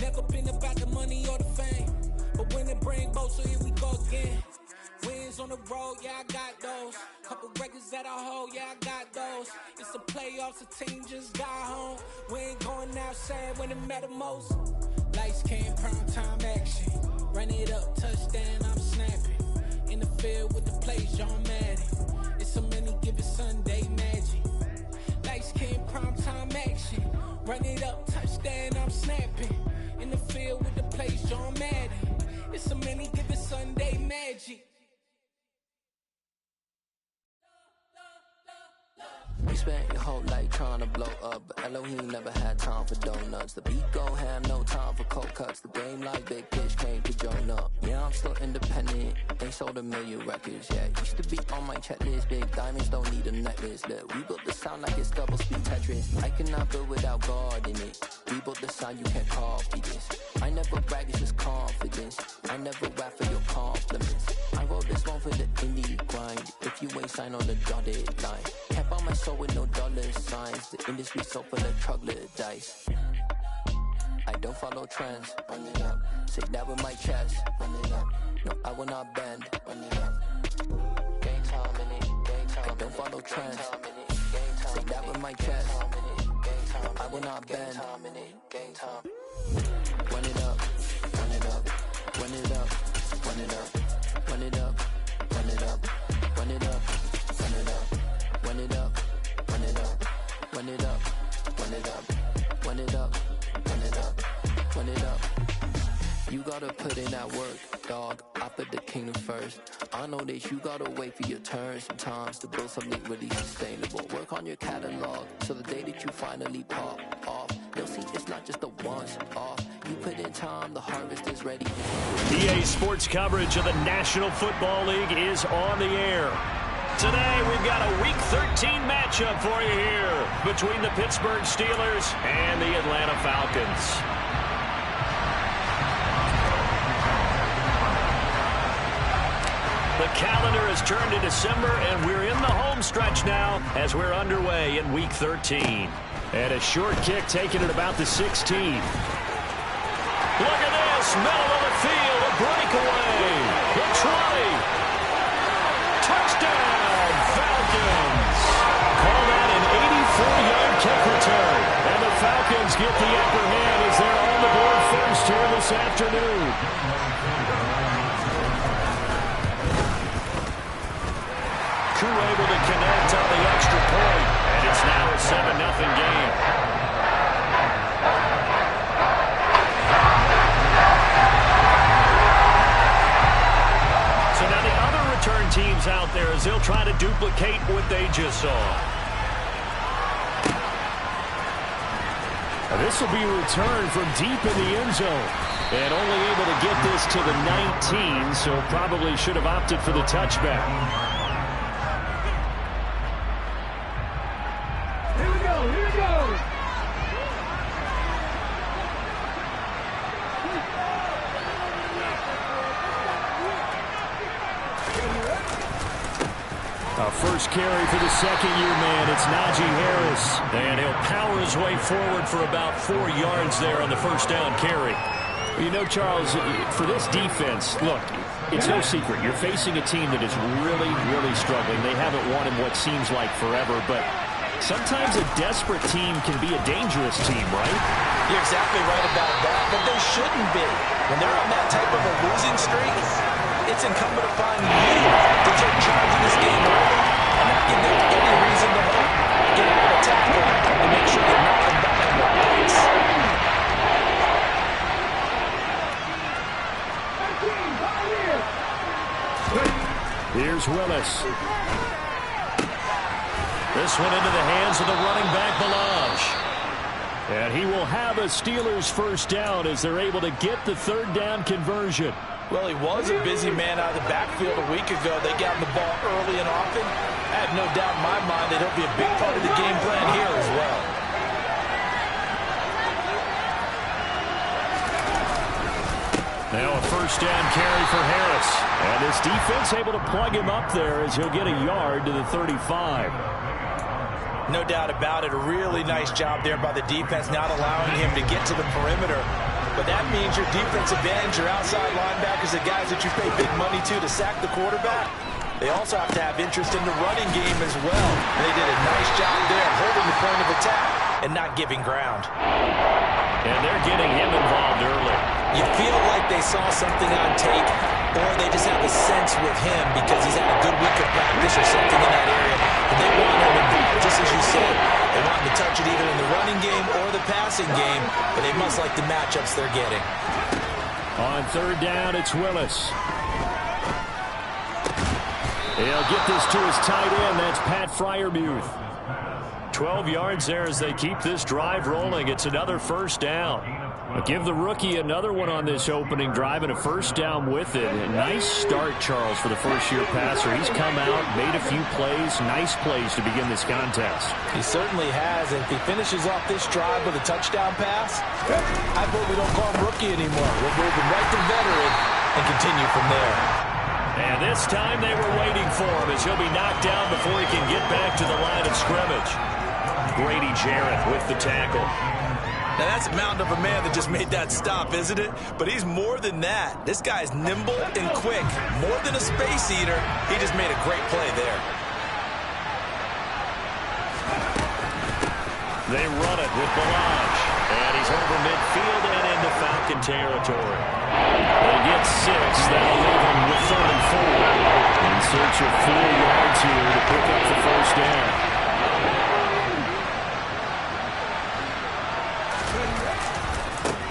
Never been about the money or the fame, but when it bring both, so here we go again. Wins on the road, yeah, I got those. Couple records that I hold, yeah, I got those. It's the playoffs, the team just got home. We ain't going outside when it matter most. Lights came, prime time action. Run it up, touchdown, I'm snapping. In the field with the plays, John Madden. It's so many, give it Sunday magic. Lights came, prime time action. Run it up, touchdown, I'm snapping. In the field with the plays, John Madden. It's so many, give it Sunday magic. You spent your whole life trying to blow up, but Elohim never had time for donuts. The beat gon' have no time for cold cuts. The game like Big Fish came to join up. Yeah, I'm still independent, ain't sold a million records yet. Used to be on my checklist, big diamonds don't need a necklace. Look, we built the sound like it's double speed Tetris. I cannot build without God in it. We built the sound, you can't copy this. I never brag, it's just confidence. I never rap for your compliments. I wrote this one for the indie grind. If you ain't signed on the dotted line, can't buy my soul with no dollar signs. The industry so full of troglodytes. I don't follow trends. Run it up. Say that with my chest. Run it up. No, I will not bend. Run it up. Game time in it. Game time. I don't follow trends. Say that with my chest. I will not bend. Game time. Run it up. Run it up. Run it up. Run it up. Run it up. Run it up. Run it up. Run it up. Run it up. Run it up. Run it up. Run it up. Run it up. Run it up. Run it up. You gotta put in that work, dog. I put the kingdom first. I know that you gotta wait for your turn sometimes to build something really sustainable. Work on your catalog so the day that you finally pop off, they'll see it's not just a once off. You put in time, the harvest is ready. EA Sports coverage of the National Football League is on the air. Today, we've got a Week 13 matchup for you here between the Pittsburgh Steelers and the Atlanta Falcons. The calendar has turned to December, and we're in the home stretch now as we're underway in Week 13. And a short kick taken at about the 16. Look at this, middle of the field, a breakaway. The 20. Touchdown, Falcons. Call that an 84-yard kick return. And the Falcons get the upper hand as they're on the board first here this afternoon. Crew able to connect on the extra point, and it's now a 7-0 game. So now the other return teams out there as they'll try to duplicate what they just saw. Now this will be returned from deep in the end zone. And only able to get this to the 19, so probably should have opted for the touchback. First carry for the second-year man. It's Najee Harris. And he'll power his way forward for about 4 yards there on the first down carry. You know, Charles, for this defense, look, it's no secret. You're facing a team that is really, really struggling. They haven't won in what seems like forever, but sometimes a desperate team can be a dangerous team, right? You're exactly right about that, but they shouldn't be. When they're on that type of a losing streak, it's incumbent upon you to take charge of this game early and not give them any reason to hope. Get out of the tackle and make sure you're not back on the pace. Here's Willis. This one into the hands of the running back, Balaj. And he will have a Steelers first down as they're able to get the third down conversion. Well, he was a busy man out of the backfield a week ago. They got him the ball early and often. I have no doubt in my mind that he'll be a big part of the game plan here as well. Now a first down carry for Harris. And this defense able to plug him up there as he'll get a yard to the 35. No doubt about it. A really nice job there by the defense, not allowing him to get to the perimeter. but that means your defensive ends, your outside linebackers, the guys that you pay big money to sack the quarterback, they also have to have interest in the running game as well. And they did a nice job there holding the point of attack and not giving ground. And they're getting him involved early. You feel like they saw something on tape, or they just have a sense with him because he's had a good week of practice or something in that area. And they want him involved, just as you said. They want him to touch it either in the running game or the passing game, but they must like the matchups they're getting. On third down, it's Willis. He'll get this to his tight end. That's Pat Freiermuth. 12 yards there as they keep this drive rolling. It's another first down. I'll give the rookie another one on this opening drive and a first down with it. A nice start, Charles, for the first-year passer. He's come out, made a few plays, nice plays to begin this contest. He certainly has, and if he finishes off this drive with a touchdown pass, I vote we don't call him rookie anymore. We'll move him right to veteran and continue from there. And this time they were waiting for him as he'll be knocked down before he can get back to the line of scrimmage. Grady Jarrett with the tackle. Now that's a mountain of a man that just made that stop, isn't it? But he's more than that. This guy's nimble and quick. More than a space eater, he just made a great play there. They run it with Balaj. And he's over midfield and into Falcon territory. They get 6. That'll leave him with 3rd and 4. In search of 4 yards here to pick up the first down.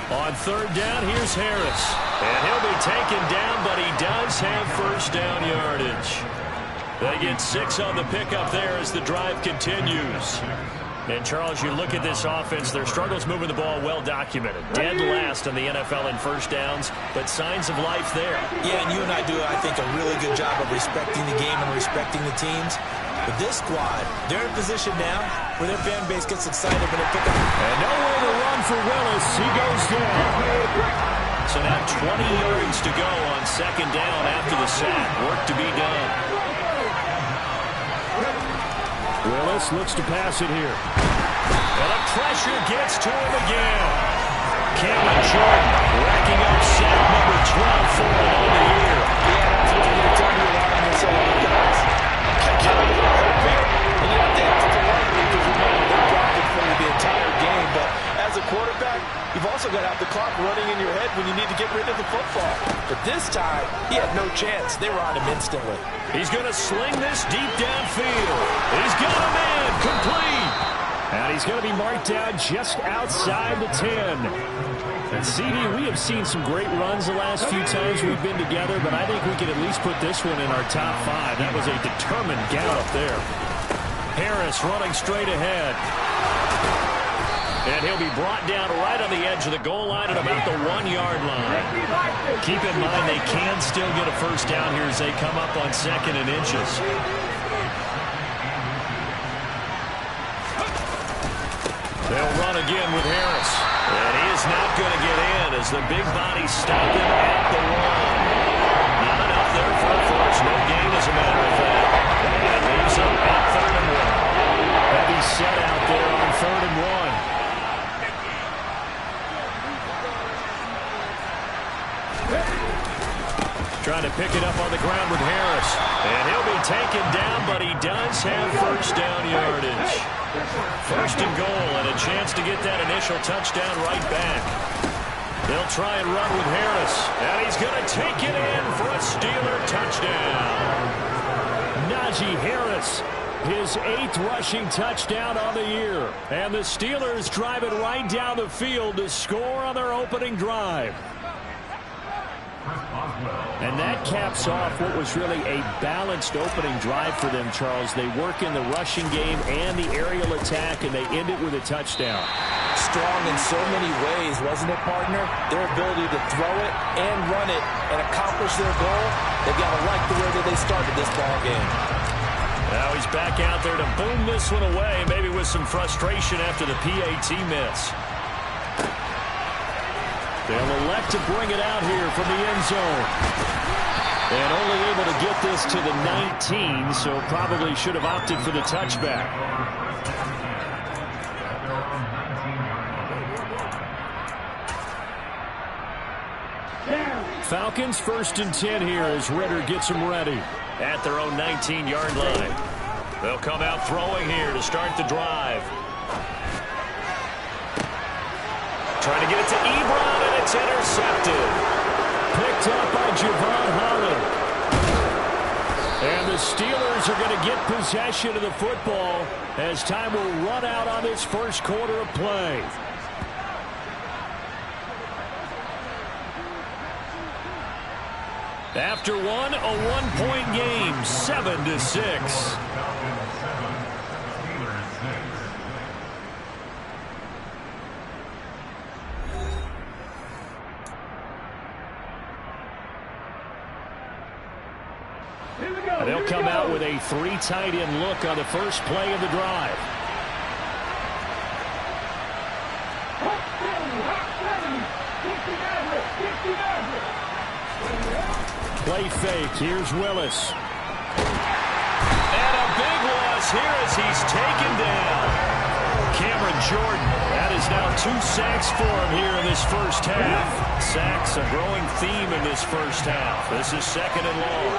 On third down, here's Harris. And he'll be taken down, but he does have first down yardage. They get 6 on the pickup there as the drive continues. And, Charles, you look at this offense, their struggles moving the ball well documented. Dead last in the NFL in first downs, but signs of life there. Yeah, and you and I do, I think, a really good job of respecting the game and respecting the teams. But this squad, they're in position now where their fan base gets excited when they pick up. And nowhere to run for Willis. He goes down. So now 20 yards to go on second down after the sack. Work to be done. Willis looks to pass it here. And the pressure gets to him again. Cameron Jordan racking up sack number 12 for him on the year. Yeah, that's what I'm going to tell you about this guys. And you have to have to like it because they're blocking for you the entire game. But as a quarterback, you've also got to have the clock running in your head when you need to get rid of the football. But this time, he had no chance. They were on him instantly. He's going to sling this deep downfield. He's got a man complete. And he's going to be marked down just outside the 10. And CD, we have seen some great runs the last few times we've been together, but I think we can at least put this one in our top 5. That was a determined gallop there. Harris running straight ahead. And he'll be brought down right on the edge of the goal line at about the 1-yard line. Keep in mind they can still get a first down here as they come up on 2nd and inches. They'll run again with Harris. And he is not going to get in as the big body stopped him at the 1. Not enough there for a first. No gain as a matter of fact. And it leaves him at 3rd and 1. Heavy set out there on 3rd and 1. Trying to pick it up on the ground with Harris. And he'll be taken down, but he does have first down yardage. 1st and goal and a chance to get that initial touchdown right back. They'll try and run with Harris. And he's going to take it in for a Steeler touchdown. Najee Harris, his 8th rushing touchdown on the year. And the Steelers drive it right down the field to score on their opening drive. And that caps off what was really a balanced opening drive for them, Charles. They work in the rushing game and the aerial attack, and they end it with a touchdown. Strong in so many ways, wasn't it, partner? Their ability to throw it and run it and accomplish their goal, they've got to like the way that they started this ball game. Now he's back out there to boom this one away, maybe with some frustration after the PAT miss. They'll elect to bring it out here from the end zone. And only able to get this to the 19, so probably should have opted for the touchback. Falcons 1st and 10 here as Ritter gets them ready at their own 19-yard line. They'll come out throwing here to start the drive. Trying to get it to Ebron, and it's intercepted. Picked up by Javon Holland. And the Steelers are going to get possession of the football as time will run out on this first quarter of play. After one, a one-point game, 7-6. They'll come out with a 3 tight end look on the first play of the drive. Play fake. Here's Willis. And a big loss here as he's taken down. Cameron Jordan. That is now 2 sacks for him here in this first half. Sacks a growing theme in this first half. This is 2nd and long.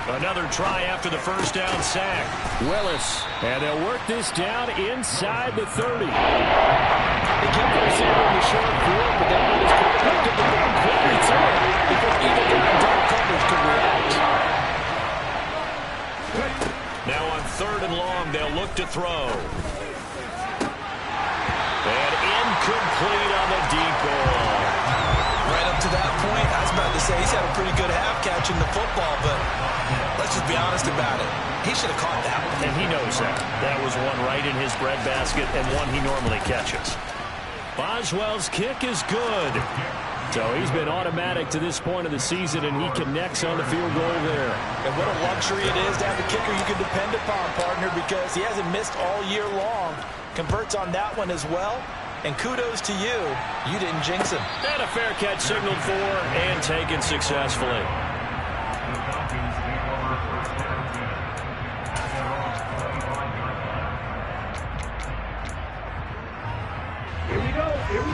Another try after the first down sack. Willis. And they'll work this down inside the 30. They kept the receiver in the short field, but that one is quarterback to the ball quickly to it because even double coverage could react. Now on 3rd and long, they'll look to throw. And incomplete on the deep ball. Right up to that point, I was about to say he's had a pretty good half catching the football, but let's just be honest about it. He should have caught that one. And he knows that. That was one right in his breadbasket and one he normally catches. Boswell's kick is good. So he's been automatic to this point of the season, and he connects on the field goal there. And what a luxury it is to have a kicker you can depend upon, partner, because he hasn't missed all year long. Converts on that one as well. And kudos to you. You didn't jinx him. And a fair catch signaled for and taken successfully.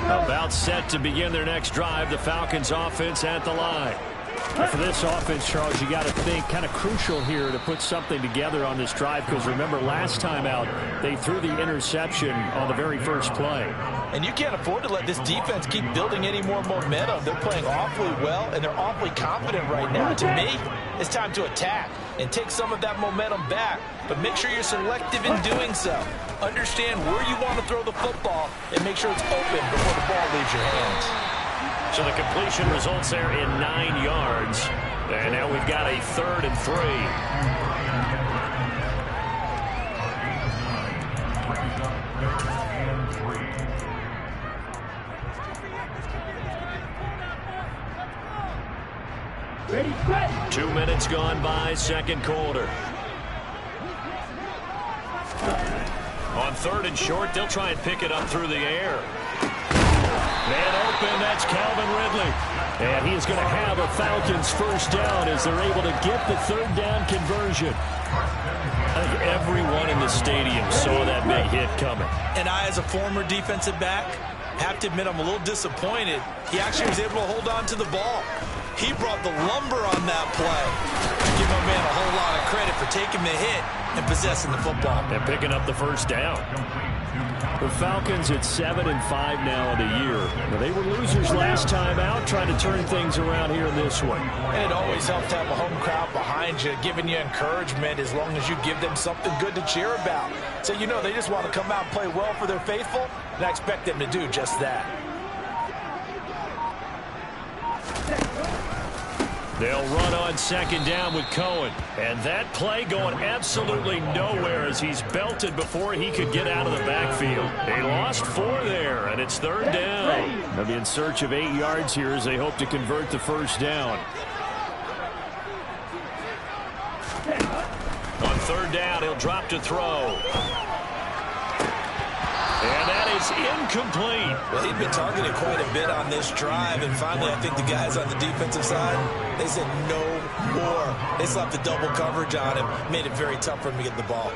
About set to begin their next drive. The Falcons offense at the line. For this offense, Charles, you got to think kind of crucial here to put something together on this drive because remember last time out they threw the interception on the very first play. And you can't afford to let this defense keep building any more momentum. They're playing awfully well and they're awfully confident right now. To me, it's time to attack and take some of that momentum back. But make sure you're selective in doing so. Understand where you want to throw the football and make sure it's open before the ball leaves your hands. So the completion results there in 9 yards. And now we've got a 3rd and 3. Ready, set. 2 minutes gone by, second quarter. On 3rd and short, they'll try and pick it up through the air. Man open, that's Calvin Ridley. And he is going to have a Falcons first down as they're able to get the 3rd down conversion. I think everyone in the stadium saw that big hit coming. And I, as a former defensive back, have to admit I'm a little disappointed. He actually was able to hold on to the ball. He brought the lumber on that play. Give my man a whole lot of credit for taking the hit and possessing the football. And picking up the first down. The Falcons at 7-5 now in the year. Now, they were losers last time out, trying to turn things around here in this one. And it always helps to have a home crowd behind you, giving you encouragement as long as you give them something good to cheer about. So you know they just want to come out and play well for their faithful, and I expect them to do just that. They'll run on 2nd down with Cohen. And that play going absolutely nowhere as he's belted before he could get out of the backfield. They lost 4 there, and it's 3rd down. They'll be in search of 8 yards here as they hope to convert the first down. On 3rd down, he'll drop to throw. And that is incomplete. Well, he'd been targeted quite a bit on this drive, and finally I think the guys on the defensive side, they said no more. They slapped the double coverage on him, made it very tough for him to get the ball.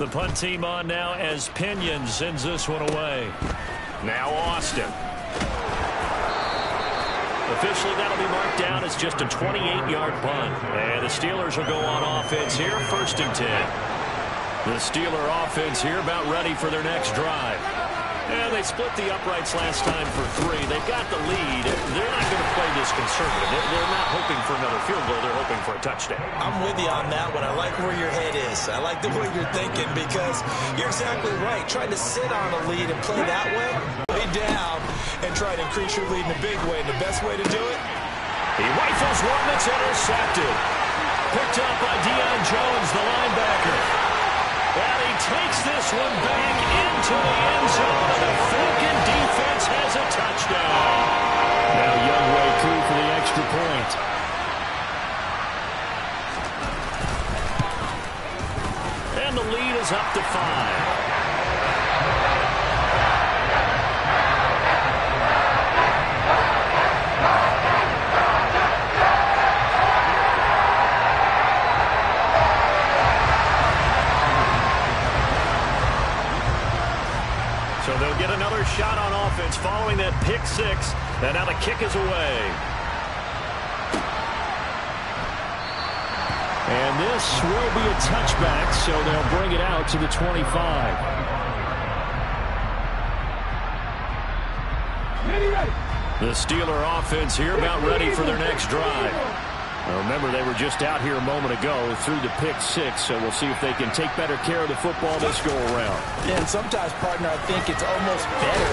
The punt team on now as Pinion sends this one away. Now Austin. Officially, that'll be marked down as just a 28-yard punt. And the Steelers will go on offense here, 1st and 10. The Steeler offense here about ready for their next drive. And they split the uprights last time for 3. They've got the lead. They're not going to play this conservative. They're not hoping for another field goal. They're hoping for a touchdown. I'm with you on that one. I like where your head is. I like the way you're thinking because you're exactly right. Trying to sit on a lead and play that way, way down, and try to increase your lead in a big way. And the best way to do it? He rifles one that's intercepted. Picked up by Deion Jones, the linebacker. And he takes this one back into the end zone, and the Falcon defense has a touchdown. Now Youngway through for the extra point. And the lead is up to 5. So they'll get another shot on offense following that pick 6. And now the kick is away. And this will be a touchback, so they'll bring it out to the 25. The Steeler offense here about ready for their next drive. Now remember, they were just out here a moment ago through the pick 6, so we'll see if they can take better care of the football this go-around. Yeah, and sometimes, partner, I think it's almost better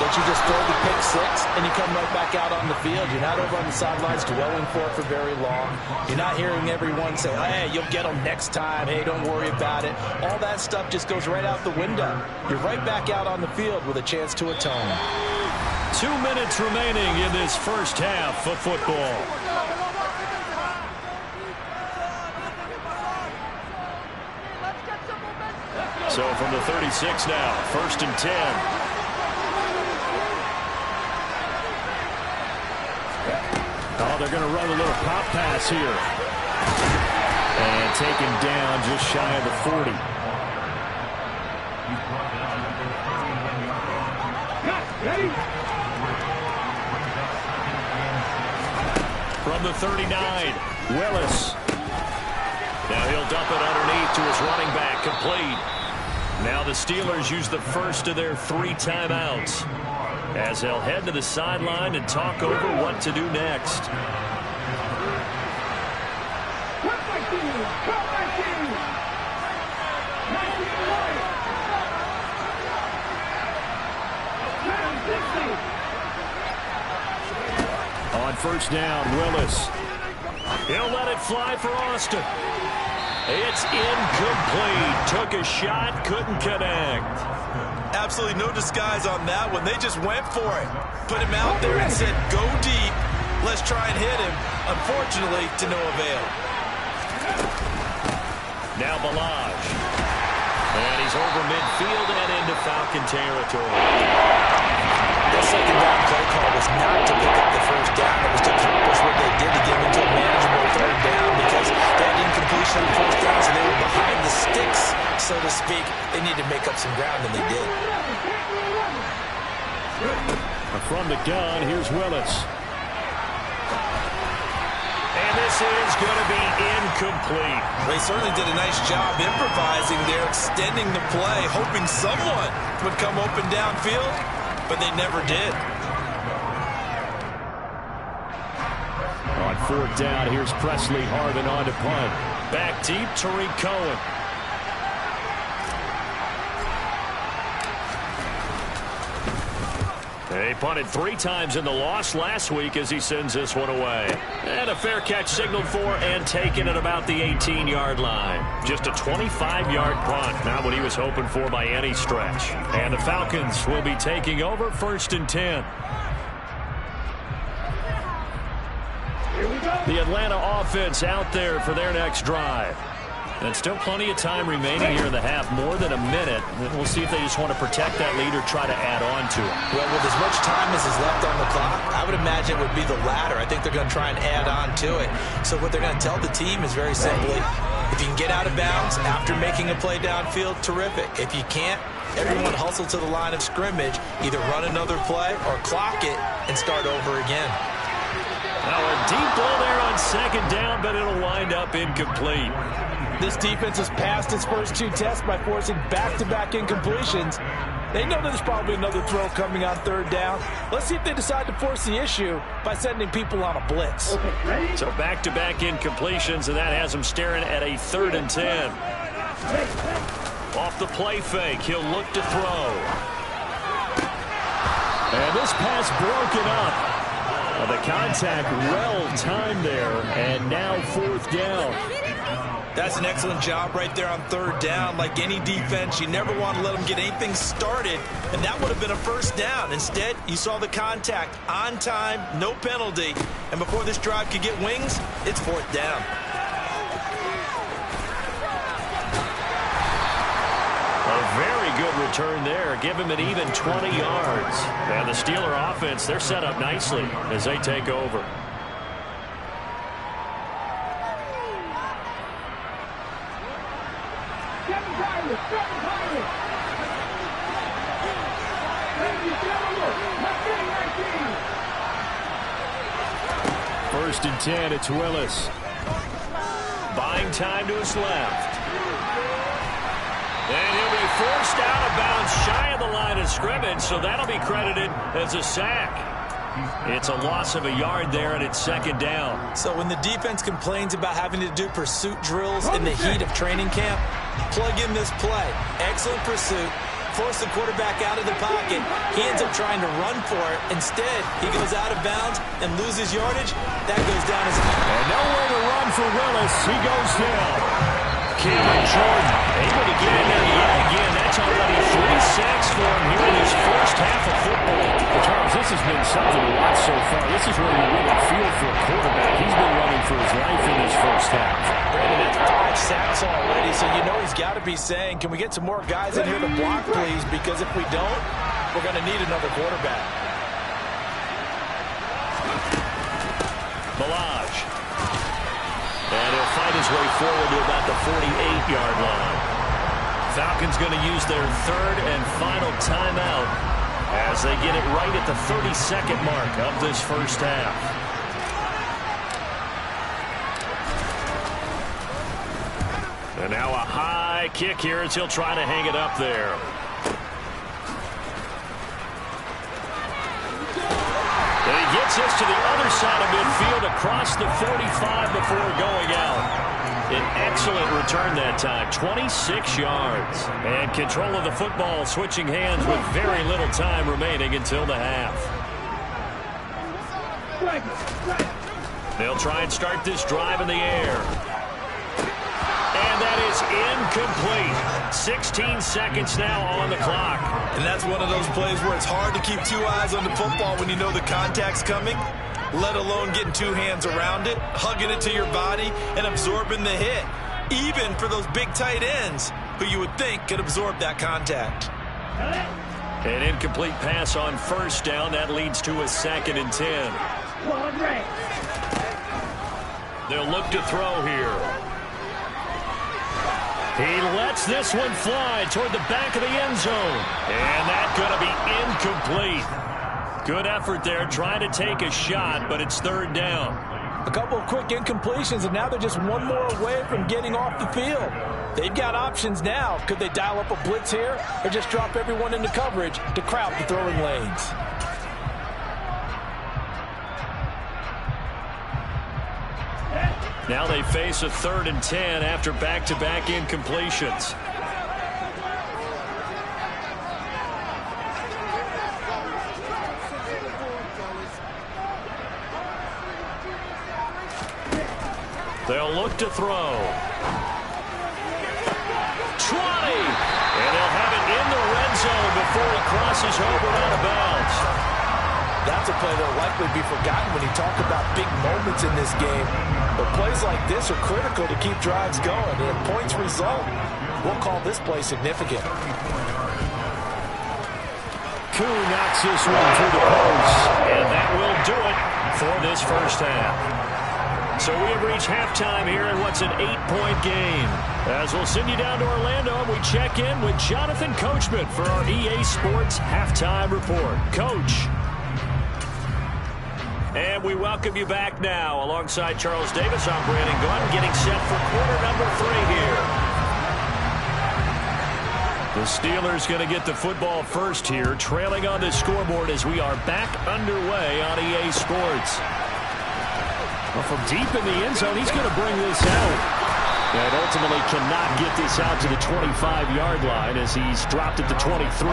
that you just throw the pick 6 and you come right back out on the field. You're not over on the sidelines dwelling for it for very long. You're not hearing everyone say, hey, you'll get them next time. Hey, don't worry about it. All that stuff just goes right out the window. You're right back out on the field with a chance to atone. 2 minutes remaining in this first half of football. So from the 36 now, 1st and 10. Oh, they're going to run a little pop pass here. And taken down just shy of the 40. From the 39, Willis. Now he'll dump it underneath to his running back, complete. Now the Steelers use the first of their 3 timeouts as they'll head to the sideline and talk over what to do next. On 1st down, Willis. He'll let it fly for Austin. It's incomplete. Took a shot, couldn't connect. Absolutely no disguise on that one. They just went for it. Put him out there and said, go deep. Let's try and hit him. Unfortunately, to no avail. Now Balaj. And he's over midfield and into Falcon territory. That second down play call was not to pick up the first down. It was to accomplish what they did to get into a manageable 3rd down because they had incompletion on the 1st down, so they were behind the sticks, so to speak. They needed to make up some ground, and they did. From the gun, here's Willis. And this is going to be incomplete. They certainly did a nice job improvising there, extending the play, hoping someone would come open downfield, but they never did. On 4th down, here's Presley Harvin on to punt. Back deep, Tariq Cohen. They punted 3 times in the loss last week as he sends this one away. And a fair catch signaled for and taken at about the 18-yard line. Just a 25-yard punt, not what he was hoping for by any stretch. And the Falcons will be taking over 1st and 10. The Atlanta offense out there for their next drive. And still plenty of time remaining here in the half, more than a minute. We'll see if they just want to protect that lead or try to add on to it. Well, with as much time as is left on the clock, I would imagine it would be the latter. I think they're going to try and add on to it. So what they're going to tell the team is very simply, if you can get out of bounds after making a play downfield, terrific. If you can't, everyone hustle to the line of scrimmage, either run another play or clock it and start over again. Now a deep ball there on second down, but it'll wind up incomplete. This defense has passed its first two tests by forcing back-to-back incompletions. They know there's probably another throw coming on third down. Let's see if they decide to force the issue by sending people on a blitz. So back-to-back incompletions, and that has them staring at a 3rd and 10. Off the play fake, he'll look to throw. And this pass broken up. The contact well timed there, and now 4th down. That's an excellent job right there on third down. Like any defense, you never want to let them get anything started, and that would have been a first down. Instead, you saw the contact on time, no penalty, and before this drive could get wings, it's 4th down. A very good return there. Give him an even 20 yards. And the Steeler offense, they're set up nicely as they take over. First and 10, it's Willis. Buying time to his left. And he'll be forced out of bounds shy of the line of scrimmage, so that'll be credited as a sack. It's a loss of a yard there, and it's 2nd down. So when the defense complains about having to do pursuit drills in the heat of training camp, plug in this play. Excellent pursuit. Force the quarterback out of the pocket. He ends up trying to run for it. Instead, he goes out of bounds and loses yardage. That goes down as a... And nowhere to run for Willis. He goes down. Cameron Jordan able to get in there yet again. That's already 3 sacks for him here in his first half of football. Well, Charles, this has been something to watch so far. This is where you really feel for a quarterback. He's been running for his life in his first half. Brandon, that's 5 sacks already, so you know he's got to be saying, can we get some more guys in here to block, please? Because if we don't, we're going to need another quarterback. Balaj. And he'll fight his way forward to about the 48-yard line. Falcons going to use their 3rd and final timeout as they get it right at the 32nd mark of this first half. And now a high kick here as he'll try to hang it up there. And he gets this to the other side of midfield across the 45 before going out. An excellent return that time, 26 yards. And control of the football switching hands with very little time remaining until the half. They'll try and start this drive in the air. And that is incomplete. 16 seconds now on the clock. And that's one of those plays where it's hard to keep 2 eyes on the football when you know the contact's coming, let alone getting 2 hands around it, hugging it to your body, and absorbing the hit, even for those big tight ends who you would think could absorb that contact. An incomplete pass on first down. That leads to a 2nd and 10. They'll look to throw here. He lets this one fly toward the back of the end zone. And that's going to be incomplete. Good effort there, trying to take a shot, but it's 3rd down. A couple of quick incompletions, and now they're just one more away from getting off the field. They've got options now. Could they dial up a blitz here or just drop everyone into coverage to crowd the throwing lanes? Now they face a 3rd and 10 after back-to-back incompletions. They'll look to throw. 20! And they'll have it in the red zone before he crosses over out of bounds. That's a play that will likely be forgotten when you talk about big moments in this game. But plays like this are critical to keep drives going. And if points result, we'll call this play significant. Koo knocks this one through the post. And that will do it for this first half. So we have reached halftime here in what's an 8-point game. As we'll send you down to Orlando, we check in with Jonathan Coachman for our EA Sports Halftime Report. Coach. And we welcome you back now. Alongside Charles Davis, I'm Brandon Gunn, getting set for quarter number 3 here. The Steelers going to get the football first here, trailing on the scoreboard as we are back underway on EA Sports. Well, from deep in the end zone, he's going to bring this out. And ultimately cannot get this out to the 25-yard line as he's dropped it to 23.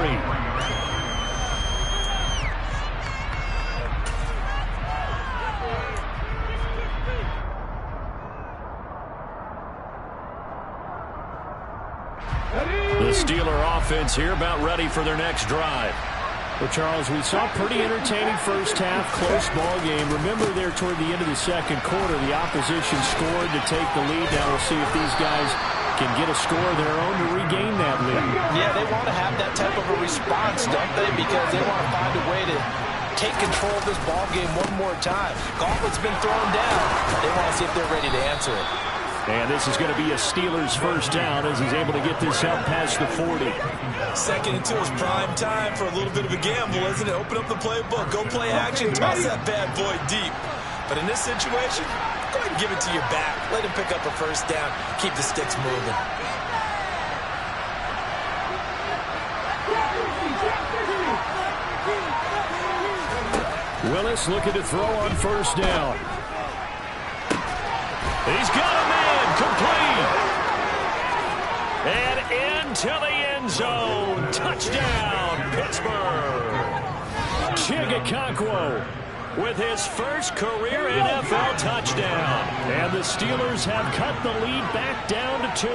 The Steeler offense here about ready for their next drive. Well, Charles, we saw a pretty entertaining first half, close ball game. Remember there toward the end of the second quarter, the opposition scored to take the lead. Now we'll see if these guys can get a score of their own to regain that lead. Yeah, they want to have that type of a response, don't they? Because they want to find a way to take control of this ball game one more time. Gauntlet's been thrown down. They want to see if they're ready to answer it. And this is going to be a Steelers first down as he's able to get this out past the 40. Second and 2 is prime time for a little bit of a gamble, isn't it? Open up the playbook, go play action, toss that bad boy deep. But in this situation, go ahead and give it to your back. Let him pick up a first down, keep the sticks moving. Willis looking to throw on first down. He's got a man complete. And into the end zone. Touchdown, Pittsburgh. Chigakonkwo with his first career NFL touchdown. And the Steelers have cut the lead back down to 2.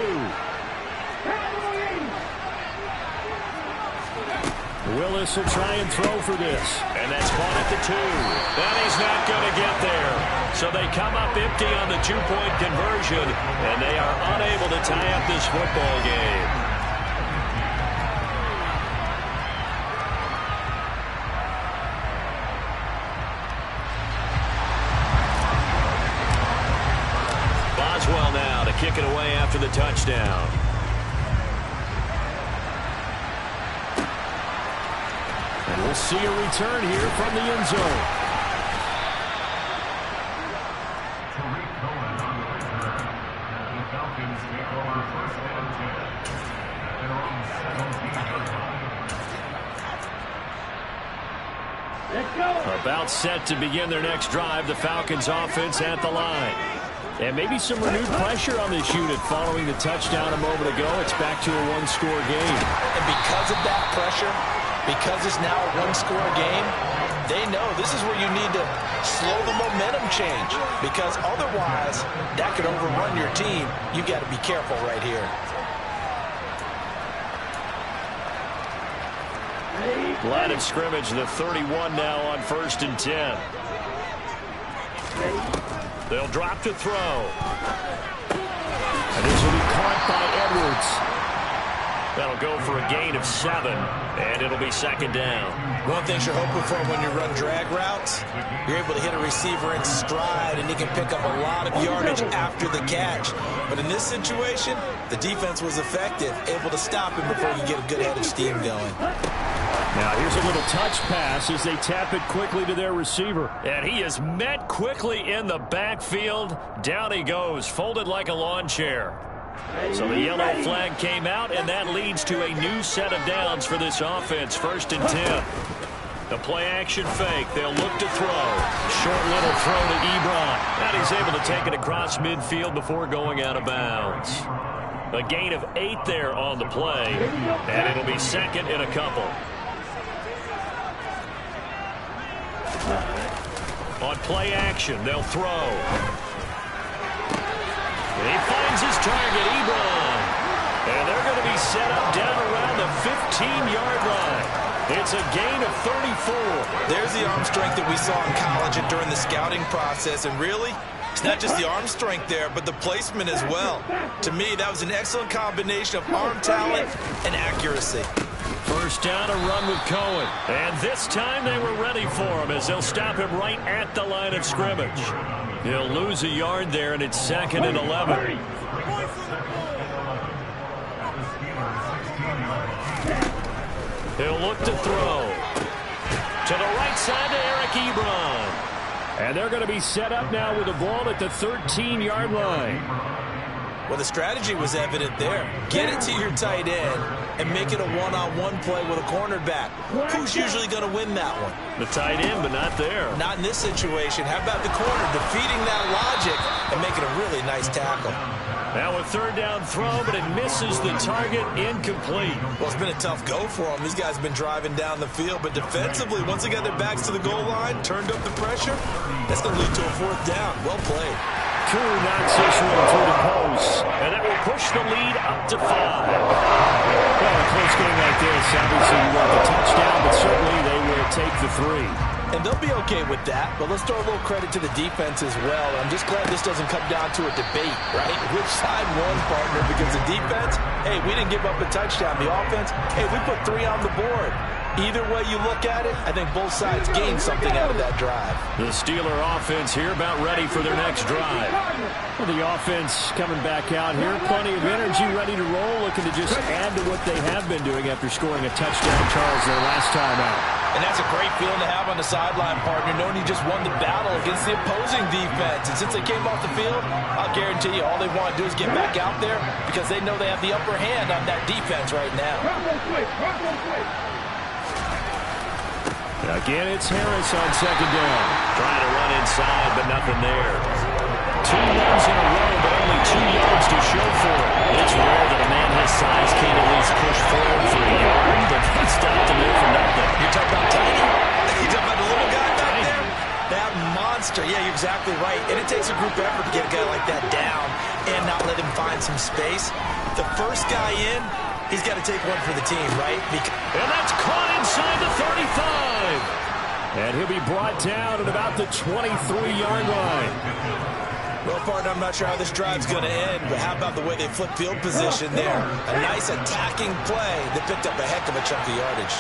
Willis will try and throw for this. And that's caught at the 2. And he's not going to get there. So they come up empty on the 2-point conversion, and they are unable to tie up this football game. Boswell now to kick it away after the touchdown. And we'll see a return here from the end zone. About set to begin their next drive, the Falcons offense at the line. And maybe some renewed pressure on this unit following the touchdown a moment ago. It's back to a one-score game. And because of that pressure, because it's now a one-score game, they know this is where you need to slow the momentum change. Because otherwise, that could overrun your team. You got to be careful right here. Line of scrimmage, the 31 now on 1st and 10. They'll drop to throw. And this will be caught by Edwards. That'll go for a gain of 7, and it'll be second down. One thing you're hoping for when you run drag routes, you're able to hit a receiver in stride, and he can pick up a lot of yardage after the catch. But in this situation, the defense was effective, able to stop him before you get a good head of steam going. Now here's a little touch pass as they tap it quickly to their receiver. And he is met quickly in the backfield. Down he goes, folded like a lawn chair. So the yellow flag came out, and that leads to a new set of downs for this offense. 1st and 10. The play-action fake. They'll look to throw. Short little throw to Ebron. And he's able to take it across midfield before going out of bounds. A gain of 8 there on the play, and it'll be second in a couple. On play action, they'll throw. He finds his target, Ebron. And they're going to be set up down around the 15-yard line. It's a gain of 34. There's the arm strength that we saw in college and during the scouting process. And really, it's not just the arm strength there, but the placement as well. To me, that was an excellent combination of arm talent and accuracy. First down, a run with Cohen. And this time they were ready for him as they'll stop him right at the line of scrimmage. He'll lose a yard there, and it's 2nd and 11. He'll look to throw. To the right side to Eric Ebron. And they're going to be set up now with the ball at the 13-yard line. Well, the strategy was evident there. Get it to your tight end and make it a one-on-one play with a cornerback. Who's usually going to win that one? The tight end, but not there. Not in this situation. How about the corner defeating that logic and making a really nice tackle? Now a 3rd down throw, but it misses the target, incomplete. Well, it's been a tough go for them. These guys have been driving down the field, but defensively, once they got their backs to the goal line, turned up the pressure, that's going to lead to a 4th down. Well played. Koo knocks this one through the post, and that will push the lead up to 5. Well, a close game like this, obviously you want the touchdown, but certainly they will take the 3. And they'll be okay with that, but let's throw a little credit to the defense as well. I'm just glad this doesn't come down to a debate, right? Which side won, partner? Because the defense, hey, we didn't give up a touchdown. The offense, hey, we put 3 on the board. Either way you look at it, I think both sides gained something out of that drive. The Steeler offense here about ready for their next drive. Well, the offense coming back out here, plenty of energy, ready to roll, looking to just add to what they have been doing after scoring a touchdown, Charles, their last time out. And that's a great feeling to have on the sideline, partner, knowing you just won the battle against the opposing defense. And since they came off the field, I'll guarantee you all they want to do is get back out there because they know they have the upper hand on that defense right now. Again, it's Harris on 2nd down. Trying to run inside, but nothing there. 2 runs in a row, but only 2 yards to show for it. It's rare that a man his size can't at least push forward for a yard, but he stopped him there for nothing. You're talking about Tiny? You're talking about the little guy back there? That monster. Yeah, you're exactly right. And it takes a group effort to get a guy like that down and not let him find some space. The first guy in, he's got to take one for the team, right? And that's caught inside the 35. And he'll be brought down at about the 23-yard line. Well, partner, I'm not sure how this drive's going to end, but how about the way they flip field position there? A nice attacking play that picked up a heck of a chunk of yardage.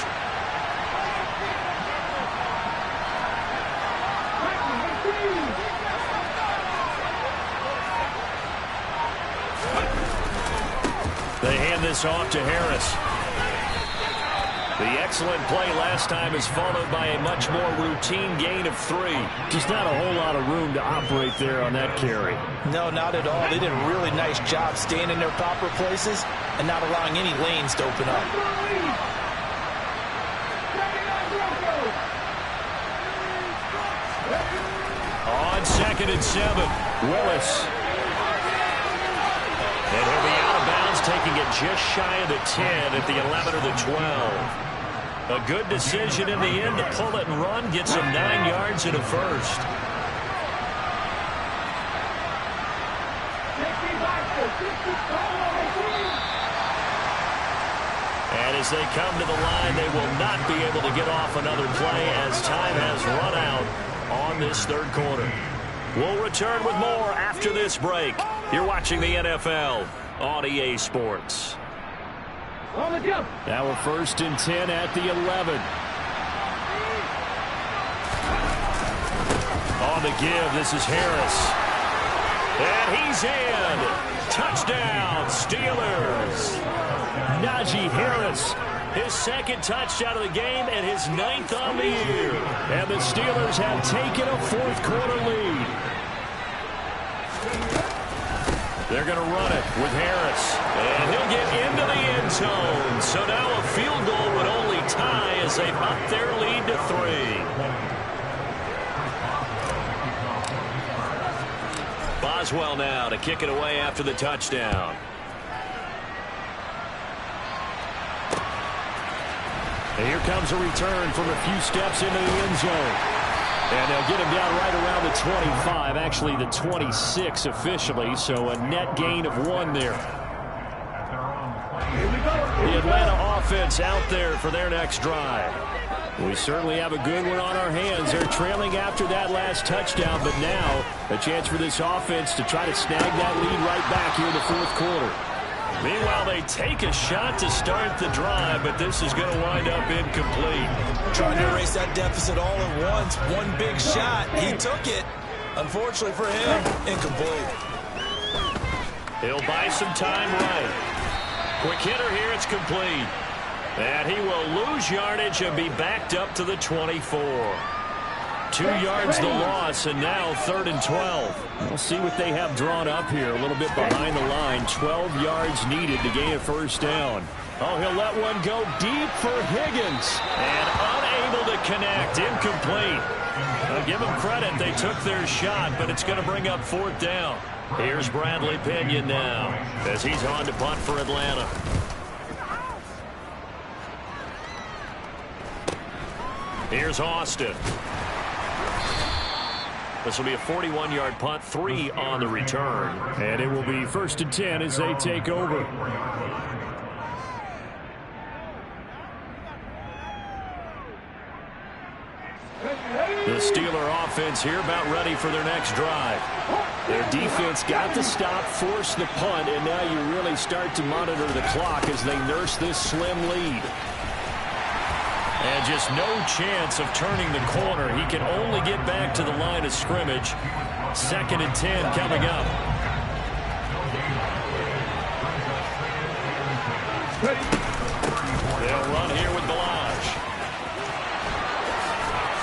They hand this off to Harris. The excellent play last time is followed by a much more routine gain of 3. Just not a whole lot of room to operate there on that carry. No, not at all. They did a really nice job staying in their proper places and not allowing any lanes to open up. On 2nd and 7, Willis. And he'll be out of bounds, taking it just shy of the 10 at the 11 or the 12. A good decision in the end to pull it and run, gets him 9 yards and a first. And as they come to the line, they will not be able to get off another play as time has run out on this 3rd quarter. We'll return with more after this break. You're watching the NFL on EA Sports. Now we're 1st and 10 at the 11. On the give, this is Harris. And he's in. Touchdown, Steelers. Najee Harris, his 2nd touchdown of the game and his 9th on the year. And the Steelers have taken a 4th quarter lead. They're going to run it with Harris. And he'll get into the end zone. So now a field goal would only tie as they've upped their lead to 3. Boswell now to kick it away after the touchdown. And here comes a return from a few steps into the end zone. And they'll get him down right around the 25, actually the 26 officially, so a net gain of 1 there. The Atlanta offense out there for their next drive. We certainly have a good one on our hands. They're trailing after that last touchdown, but now a chance for this offense to try to snag that lead right back here in the fourth quarter. Meanwhile, they take a shot to start the drive, but this is going to wind up incomplete. Trying to erase that deficit all at once. One big shot. He took it. Unfortunately for him, incomplete. He'll buy some time right. Quick hitter here, it's complete. And he will lose yardage and be backed up to the 24. 2 yards the loss, and now 3rd and 12. We'll see what they have drawn up here. A little bit behind the line. 12 yards needed to gain a first down. Oh, he'll let one go deep for Higgins. And unable to connect. Incomplete. I'll give them credit. They took their shot, but it's going to bring up 4th down. Here's Bradley Pinion now as he's on to punt for Atlanta. Here's Austin. This will be a 41-yard punt, 3 on the return. And it will be 1st and 10 as they take over. The Steeler offense here about ready for their next drive. Their defense got the stop, forced the punt, and now you really start to monitor the clock as they nurse this slim lead. And just no chance of turning the corner. He can only get back to the line of scrimmage. 2nd and 10 coming up. They'll run here with Balaj.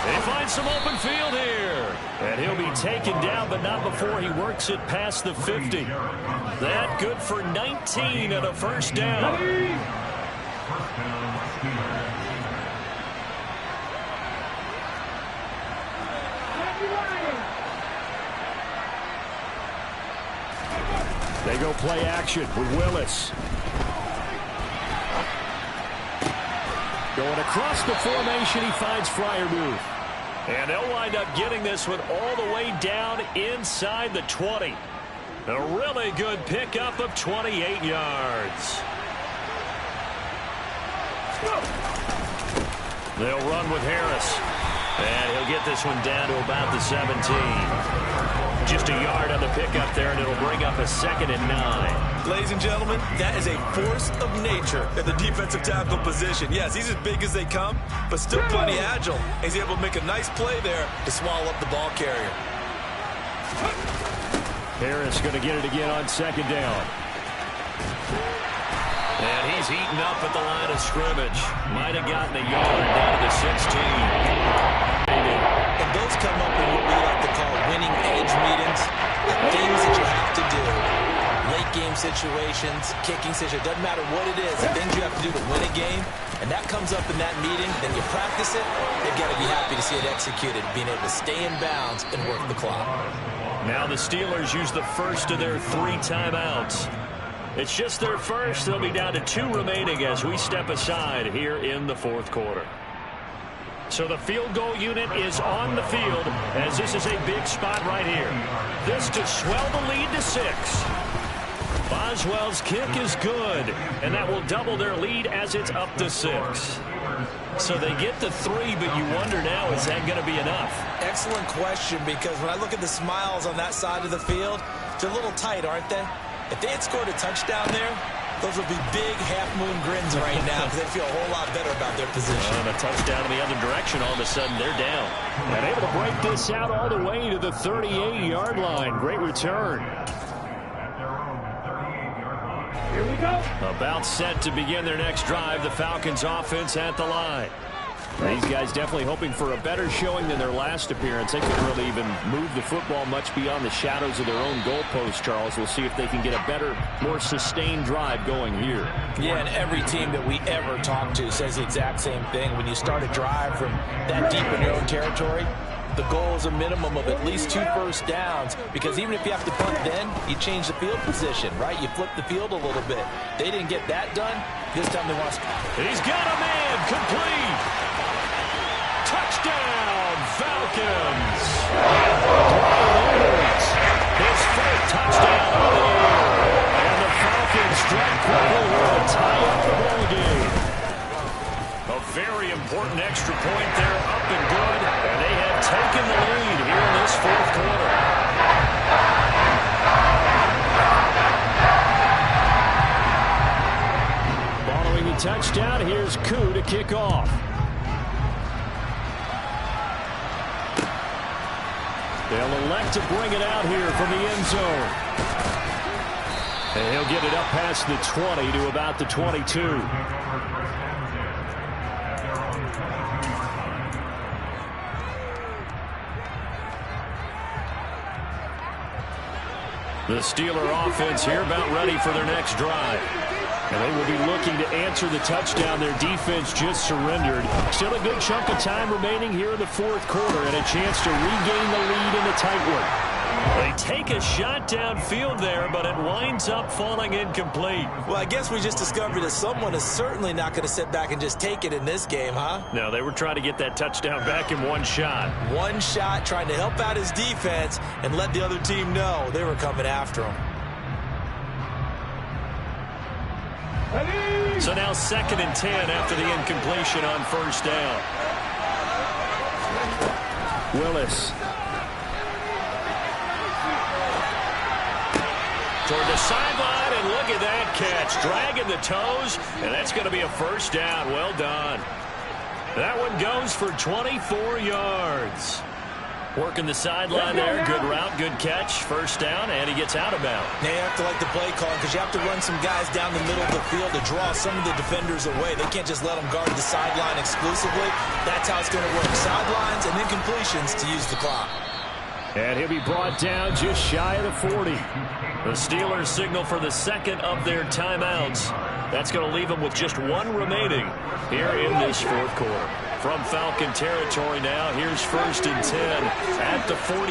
They find some open field here. And he'll be taken down, but not before he works it past the 50. That good for 19 and a first down. They go play action with Willis. Going across the formation, he finds Freiermuth. And they'll wind up getting this one all the way down inside the 20. A really good pickup of 28 yards. They'll run with Harris. And he'll get this one down to about the 17. Just a yard on the pickup there, and it'll bring up a 2nd and 9. Ladies and gentlemen, that is a force of nature at the defensive tackle position. Yes, he's as big as they come, but still plenty agile. He's able to make a nice play there to swallow up the ball carrier. Harris going to get it again on 2nd down. And he's eaten up at the line of scrimmage. Might have gotten a yard down to the 16. And those come up in what we like to call winning edge meetings. Things that you have to do. Late game situations, kicking situations, doesn't matter what it is. The things you have to do to win a game, and that comes up in that meeting, then you practice it, they've got to be happy to see it executed, being able to stay in bounds and work the clock. Now the Steelers use the first of their 3 timeouts. It's just their first. They'll be down to 2 remaining as we step aside here in the 4th quarter. So the field goal unit is on the field as this is a big spot right here. This to swell the lead to 6. Boswell's kick is good, and that will double their lead as it's up to 6. So they get to 3, but you wonder now, is that going to be enough? Excellent question, because when I look at the smiles on that side of the field, they're a little tight, aren't they? If they had scored a touchdown there, those would be big half-moon grins right now because they feel a whole lot better about their position. And a touchdown in the other direction, all of a sudden they're down. And able to break this out all the way to the 38-yard line. Great return. Here we go. About set to begin their next drive. The Falcons offense at the line. These guys definitely hoping for a better showing than their last appearance. They couldn't really even move the football much beyond the shadows of their own goalpost, Charles. We'll see if they can get a better, more sustained drive going here. Yeah, and every team that we ever talk to says the exact same thing. When you start a drive from that deep in your own territory, the goal is a minimum of at least 2 first downs, because even if you have to punt then, you change the field position, right? You flip the field a little bit. They didn't get that done. This time they want to... He's got a man complete. Touchdown, Falcons! His 4th touchdown of the year. And the Falcons strike quickly here to tie up the ball game. important extra point there, up and good, and they have taken the lead here in this fourth quarter. Following the touchdown, here's Koo to kick off. They'll elect to bring it out here from the end zone. And he'll get it up past the 20 to about the 22. The Steeler offense here about ready for their next drive. And they will be looking to answer the touchdown their defense just surrendered. Still a good chunk of time remaining here in the fourth quarter and a chance to regain the lead in a tight one. They take a shot downfield there, but it winds up falling incomplete. Well, I guess we just discovered that someone is certainly not going to sit back and just take it in this game, huh? No, they were trying to get that touchdown back in one shot. One shot, trying to help out his defense and let the other team know they were coming after him. So now 2nd and 10 after the incompletion on first down. Willis. Toward the sideline, and look at that catch. Dragging the toes, and that's going to be a first down. Well done. That one goes for 24 yards. Working the sideline there. Good route, good catch. First down, and he gets out of bounds. Now you have to like the play call because you have to run some guys down the middle of the field to draw some of the defenders away. They can't just let them guard the sideline exclusively. That's how it's going to work. Sidelines and then completions to use the clock. And he'll be brought down just shy of the 40. The Steelers signal for the second of their timeouts. That's going to leave them with just one remaining here in this fourth quarter. From Falcon territory now, here's 1st and 10 at the 41.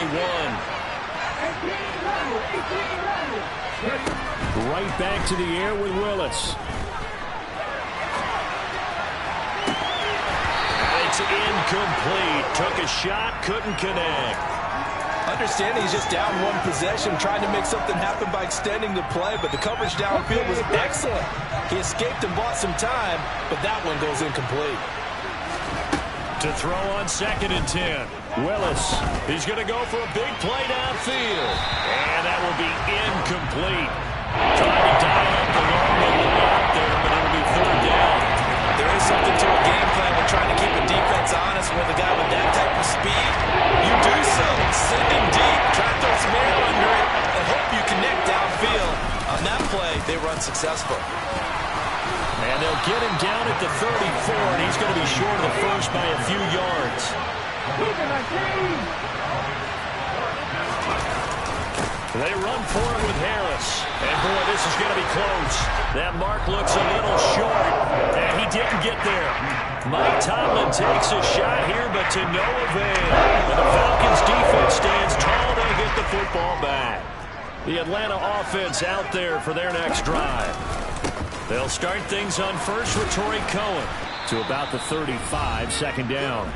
Right back to the air with Willis. It's incomplete. Took a shot, couldn't connect. Understanding he's just down one possession, trying to make something happen by extending the play, but the coverage downfield was excellent. He escaped and bought some time, but that one goes incomplete. To throw on 2nd and 10. Willis, he's going to go for a big play downfield. And that will be incomplete. Trying to dial up the long way out there, but it'll be 3rd down. There is something to a game plan when trying to keep a defense honest with a guy with that type of speed. You do so. Send him deep. Try to throw some air under it and hope you connect downfield. On that play, they were unsuccessful. And they'll get him down at the 34, and he's going to be short of the first by a few yards. They run for it with Harris. And, boy, this is going to be close. That mark looks a little short, and he didn't get there. Mike Tomlin takes a shot here, but to no avail. And the Falcons' defense stands tall to get the football back. The Atlanta offense out there for their next drive. They'll start things on first with Torrey Cohen to about the 35, 2nd down.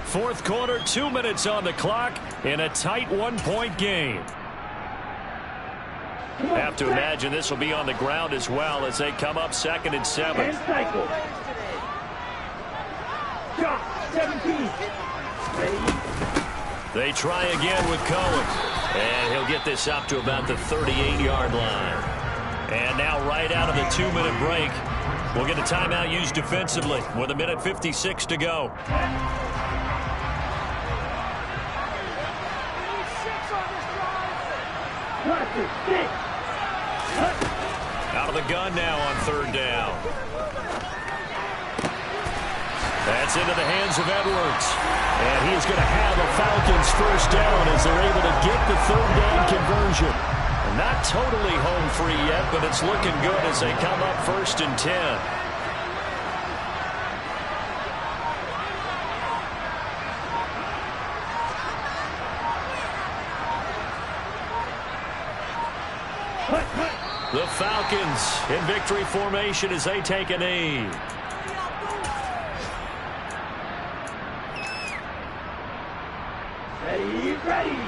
Fourth quarter, 2 minutes on the clock in a tight one-point game. Have to imagine this will be on the ground as well as they come up 2nd and 7. They try again with Cohen. And he'll get this up to about the 38-yard line. And now right out of the 2-minute break, we'll get a timeout used defensively with 1:56 to go. Out of the gun now on 3rd down. That's into the hands of Edwards. And he is going to have a Falcons first down as they're able to get the 3rd down conversion. Not totally home free yet, but it's looking good as they come up 1st and 10. The Falcons in victory formation as they take a knee. Ready.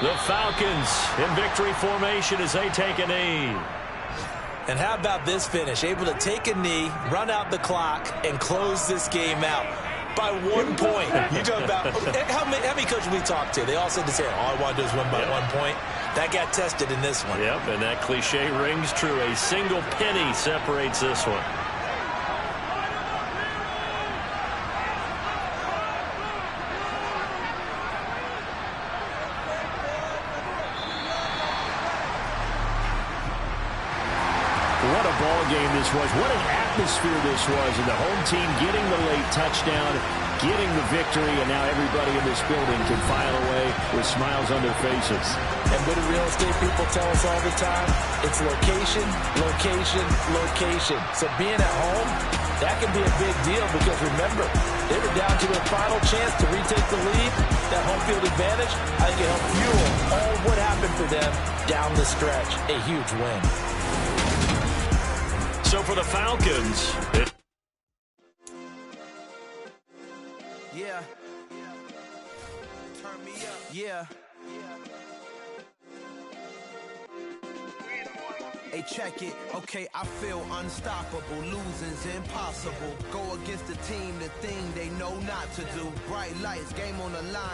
The Falcons in victory formation as they take a knee. And how about this finish? Able to take a knee, run out the clock, and close this game out by 1 point. You talk about how many coaches we talked to? They all said the same. All I want to do is win by 1 point. That got tested in this one. Yep, and that cliche rings true. A single penny separates this one. What a ball game this was. What an atmosphere this was. And the home team getting the late touchdown, getting the victory, and now everybody in this building can file away with smiles on their faces. And what do real estate people tell us all the time? It's location, location, location. So being at home, that can be a big deal because remember, they were down to their final chance to retake the lead. That home field advantage, I think it helped fuel all what happened for them down the stretch. A huge win. So for the Falcons, yeah. Turn me up. Yeah. Hey, check it. Okay, I feel unstoppable. Losing's impossible. Go against the team, the thing they know not to do. Bright lights, game on the line.